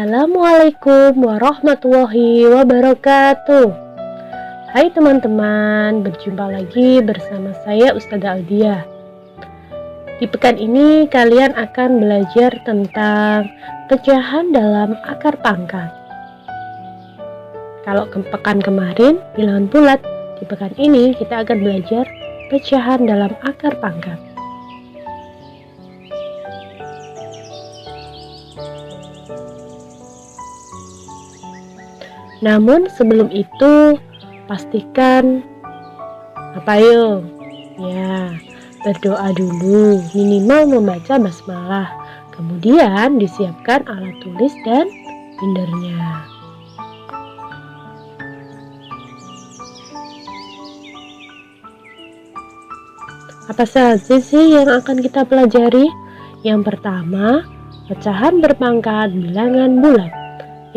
Assalamualaikum warahmatullahi wabarakatuh. Hai teman-teman, berjumpa lagi bersama saya Ustazah Aldia. Di pekan ini kalian akan belajar tentang pecahan dalam akar pangkat. Kalau pekan kemarin bilangan bulat, di pekan ini kita akan belajar pecahan dalam akar pangkat. Namun sebelum itu pastikan berdoa dulu, minimal membaca basmalah. Kemudian disiapkan alat tulis dan bindernya. Apa saja sih yang akan kita pelajari? Yang pertama, pecahan berpangkat bilangan bulat.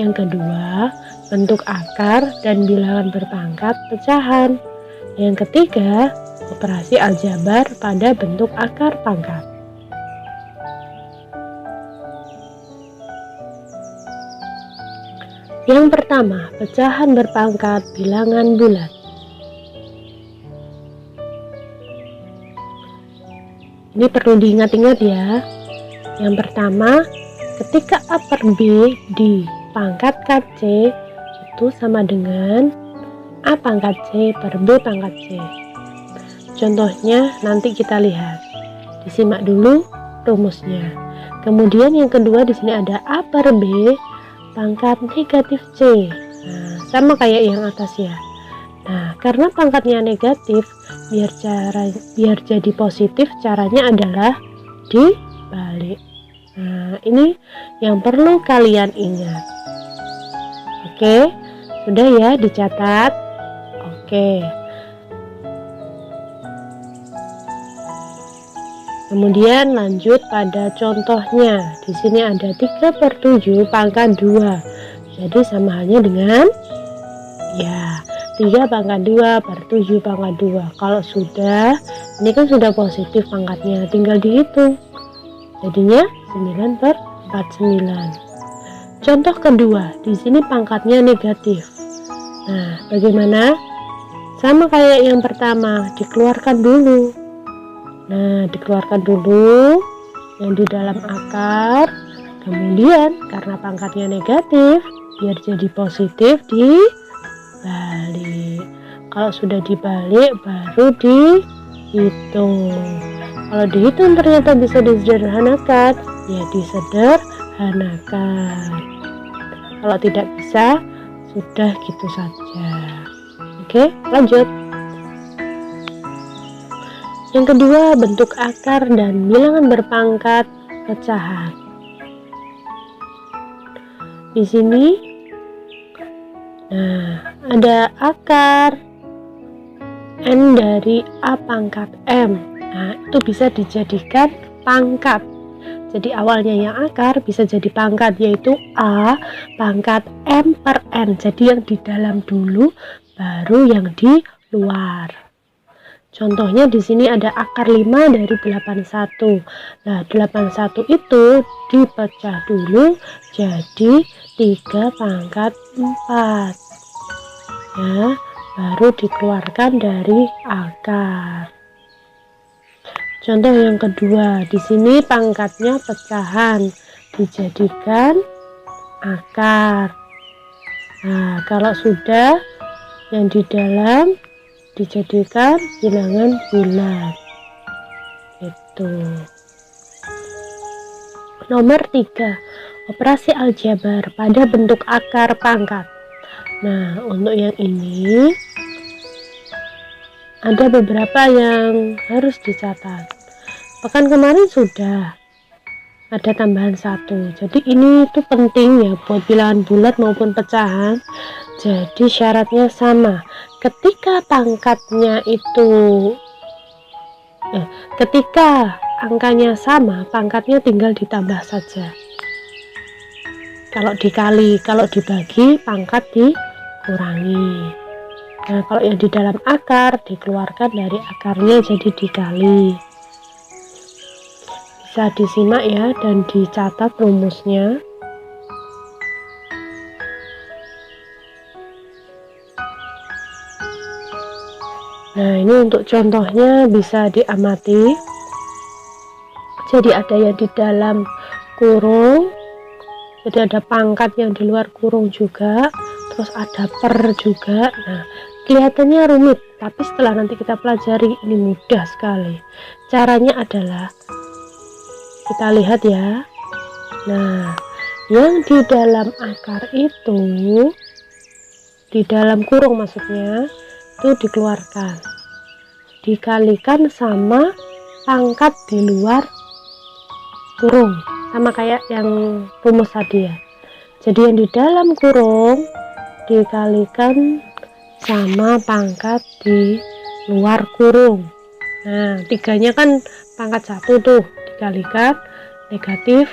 Yang kedua, bentuk akar dan bilangan berpangkat pecahan. Yang ketiga, operasi aljabar pada bentuk akar pangkat. Yang pertama, pecahan berpangkat bilangan bulat. Ini perlu diingat-ingat ya. Yang pertama, ketika A per B di pangkat C itu sama dengan A pangkat C per B pangkat C. Contohnya nanti kita lihat. Disimak dulu rumusnya. Kemudian yang kedua di sini ada A per B pangkat negatif C. Nah, sama kayak yang atas ya. Nah, karena pangkatnya negatif, biar jadi positif, caranya adalah dibalik. Nah, ini yang perlu kalian ingat. Oke, sudah ya dicatat. Oke. Kemudian lanjut pada contohnya. Di sini ada 3/7 pangkat 2. Jadi sama halnya dengan 3 pangkat 2 per 7 pangkat 2. Kalau sudah, ini kan sudah positif pangkatnya, tinggal dihitung. Jadinya 9/49. Contoh kedua, di sini pangkatnya negatif. Nah, bagaimana? Sama kayak yang pertama, dikeluarkan dulu. Nah, dikeluarkan dulu yang di dalam akar. Kemudian, karena pangkatnya negatif, biar jadi positif dibalik. Kalau sudah dibalik, baru dihitung. Kalau dihitung ternyata bisa disederhanakan, ya disederhanakan. Kalau tidak bisa, sudah gitu saja. Oke, lanjut. Yang kedua, bentuk akar dan bilangan berpangkat pecahan. Di sini, ada akar N dari A pangkat M. Nah, itu bisa dijadikan pangkat. Jadi awalnya yang akar bisa jadi pangkat, yaitu A pangkat M per N. Jadi yang di dalam dulu, baru yang di luar. Contohnya di sini ada akar 5 dari 81. Nah, 81 itu dipecah dulu jadi 3 pangkat 4. Ya, baru dikeluarkan dari akar. Contoh yang kedua, di sini pangkatnya pecahan, dijadikan akar. Nah, kalau sudah, yang di dalam dijadikan bilangan bulat. Itu. Nomor 3, operasi aljabar pada bentuk akar pangkat. Nah, untuk yang ini ada beberapa yang harus dicatat. Pekan kemarin sudah ada tambahan 1. Jadi ini tuh penting ya buat bilangan bulat maupun pecahan. Jadi syaratnya sama. Ketika pangkatnya itu ketika angkanya sama, pangkatnya tinggal ditambah saja. Kalau dikali, kalau dibagi, pangkat dikurangi. Nah, kalau yang di dalam akar dikeluarkan dari akarnya jadi dikali. Bisa disimak ya dan dicatat rumusnya. Nah, ini untuk contohnya bisa diamati. Jadi ada yang di dalam kurung, jadi ada pangkat yang di luar kurung juga, terus ada per juga. Nah, kelihatannya rumit, tapi setelah nanti kita pelajari ini mudah sekali. Caranya adalah kita lihat ya. Nah, yang di dalam akar itu, di dalam kurung maksudnya, itu dikeluarkan, dikalikan sama pangkat di luar kurung, sama kayak yang rumus tadi ya. Jadi yang di dalam kurung dikalikan sama pangkat di luar kurung. Nah, tiganya kan pangkat 1 tuh, dikalikan negatif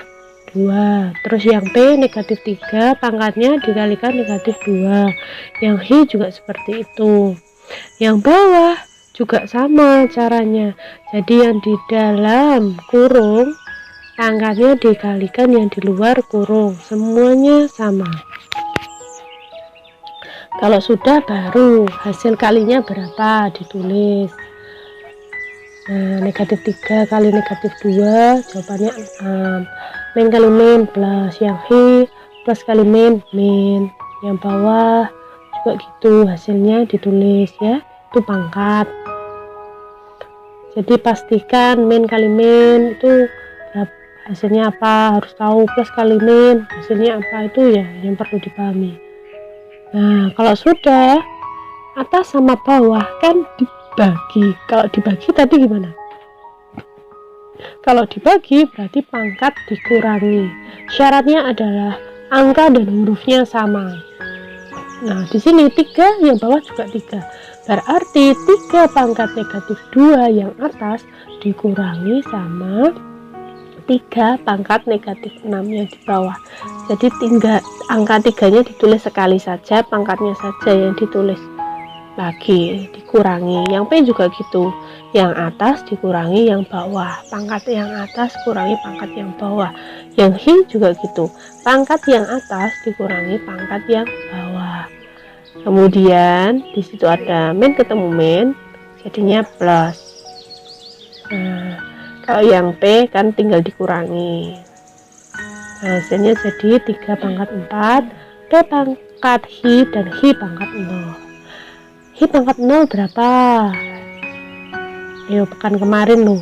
2. Terus yang P negatif 3, pangkatnya dikalikan negatif 2. Yang H juga seperti itu. Yang bawah juga sama caranya. Jadi yang di dalam kurung pangkatnya dikalikan yang di luar kurung, semuanya sama. Kalau sudah, baru hasil kalinya berapa ditulis. Nah, negatif 3 kali negatif 2 jawabannya 6. Min kali min plus, yang Hi plus kali min, yang bawah juga gitu, hasilnya ditulis ya, itu pangkat. Jadi pastikan min kali min itu hasilnya apa, harus tahu. Plus kali min hasilnya apa, itu ya yang perlu dipahami. Nah, kalau sudah, atas sama bawah kan dibagi. Kalau dibagi tadi gimana? Kalau dibagi berarti pangkat dikurangi. Syaratnya adalah angka dan hurufnya sama. Nah, di sini 3, yang bawah juga 3. Berarti 3 pangkat negatif 2 yang atas dikurangi sama 3 pangkat negatif 6 yang di bawah. Jadi angka 3-nya ditulis sekali saja, pangkatnya saja yang ditulis lagi, dikurangi. Yang P juga gitu, yang atas dikurangi yang bawah, pangkat yang atas kurangi pangkat yang bawah. Yang H juga gitu, pangkat yang atas dikurangi pangkat yang bawah. Kemudian di situ ada min ketemu min, jadinya plus. Nah, kalau yang P kan tinggal dikurangi. Nah, hasilnya jadi 3 pangkat 4, P pangkat Hi, dan Hi pangkat 0. Hi pangkat 0 berapa? Ayo, pekan kemarin loh,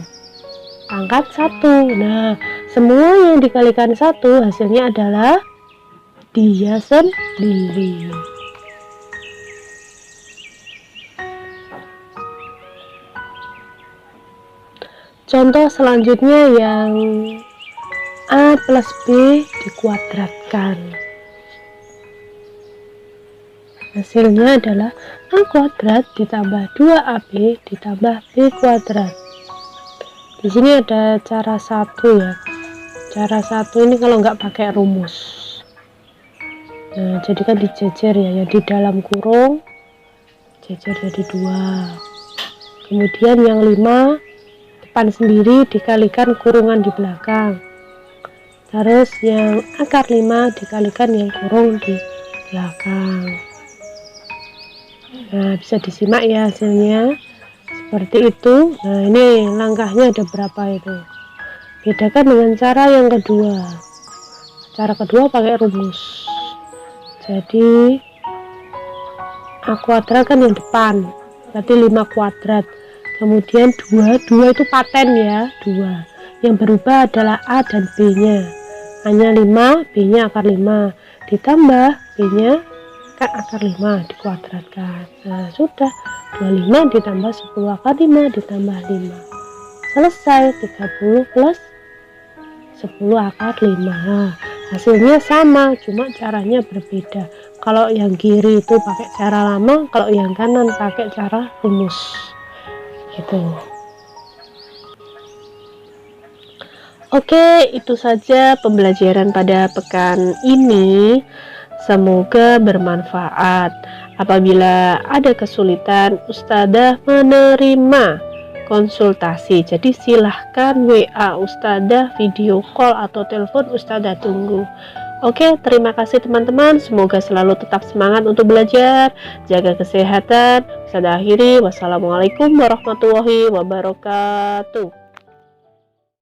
pangkat 1. Nah, semua yang dikalikan 1 hasilnya adalah dia sendiri. Contoh selanjutnya yang A plus B dikuadratkan. Hasilnya adalah A kuadrat ditambah 2AB ditambah B kuadrat. Di sini ada cara 1 ya. Cara 1 ini kalau nggak pakai rumus. Nah, jadi kan dijejer ya, di dalam kurung jejer jadi 2. Kemudian yang 5 depan sendiri dikalikan kurungan di belakang. Terus yang akar 5 dikalikan yang kurung di belakang. Nah, bisa disimak ya hasilnya seperti itu. Nah, ini langkahnya ada berapa itu. Bedakan dengan cara yang kedua. Cara kedua pakai rumus. Jadi A kuadrat kan yang depan, berarti 5 kuadrat. Kemudian 2 itu paten ya, 2. Yang berubah adalah A dan B-nya. A-nya 5, B-nya akar 5. Ditambah B-nya kan akar 5 dikuadratkan. Nah, sudah. 25 ditambah 10 akar 5 ditambah 5. Selesai, 30 plus 10 akar 5. Hasilnya sama, cuma caranya berbeda. Kalau yang kiri itu pakai cara lama, kalau yang kanan pakai cara rumus. Gitu. Oke, itu saja pembelajaran pada pekan ini. Semoga bermanfaat. Apabila ada kesulitan, Ustadzah menerima konsultasi. Jadi silahkan WA Ustadzah, video call atau telepon, Ustadzah tunggu. Oke, terima kasih teman-teman. Semoga selalu tetap semangat untuk belajar, jaga kesehatan. Saya akhiri. Wassalamualaikum warahmatullahi wabarakatuh.